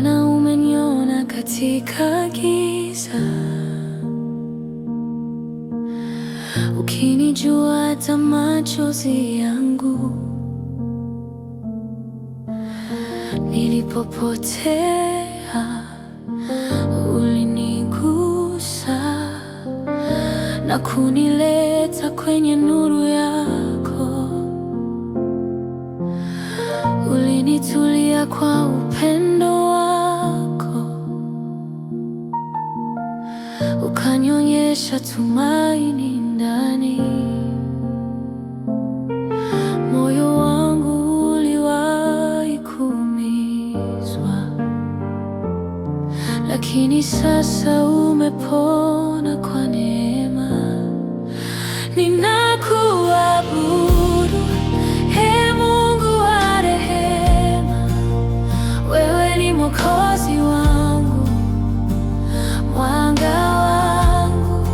maana umeniona katika giza. Ukinijua hata machozi yangu, nilipopotea ulinigusa na kunileta kwenye nuru yako. Ulinitulia kwa upendo wako, ukanionyesha tumaini ndani. Moyo wangu uliwahi kuumizwa, lakini sasa umepona kwa neema. Ninakuabudu, Ee Mungu wa rehema. Wewe ni Mwokozi wangu, mwanga wangu.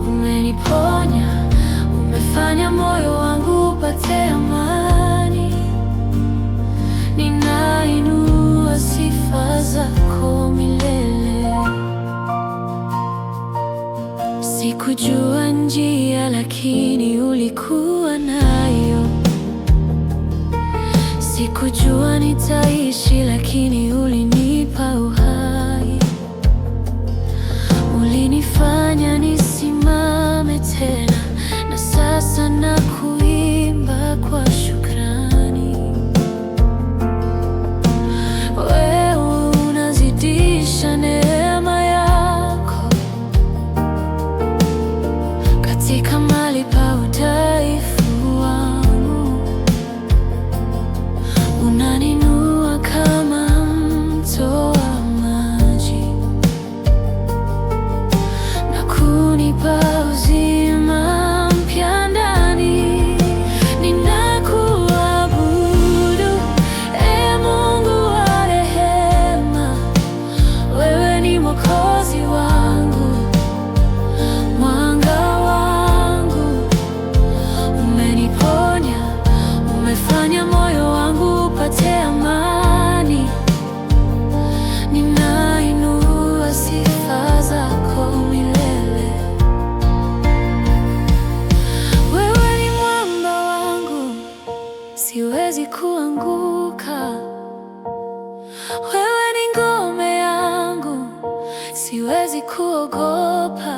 Umeniponya, umefanya moyo wangu upate amani. Ninainua sifa zako milele. Sikujua njia, lakini ulikuwa nayo. Sikujua nitaishi, lakini ulinipa uhai. Ulinifanya nisimame tena, na sasa nakuimba kwa shukrani. Wewe unazidisha neema yako katika mahali pa udhaifu wangu. Unaninua kama mto wa maji na kunipa uzima mpya ndani. Ninakuabudu, Ee Mungu wa rehema. Wewe ni Mwokozi wangu, mwanga wangu. Umeniponya, umefanya moyo wangu upate amani. Ninainua sifa zako milele. Wewe ni mwamba wangu, siwezi kuanguka. Wewe ni ngome yangu, siwezi kuogopa.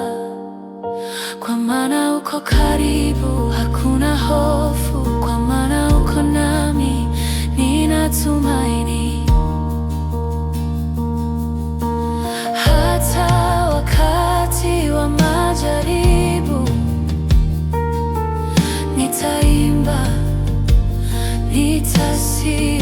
Kwa maana uko karibu, hakuna hofu. Kwa maana uko nami, ninatumaini. Hata wakati wa majaribu, nitaimba, nitasifu.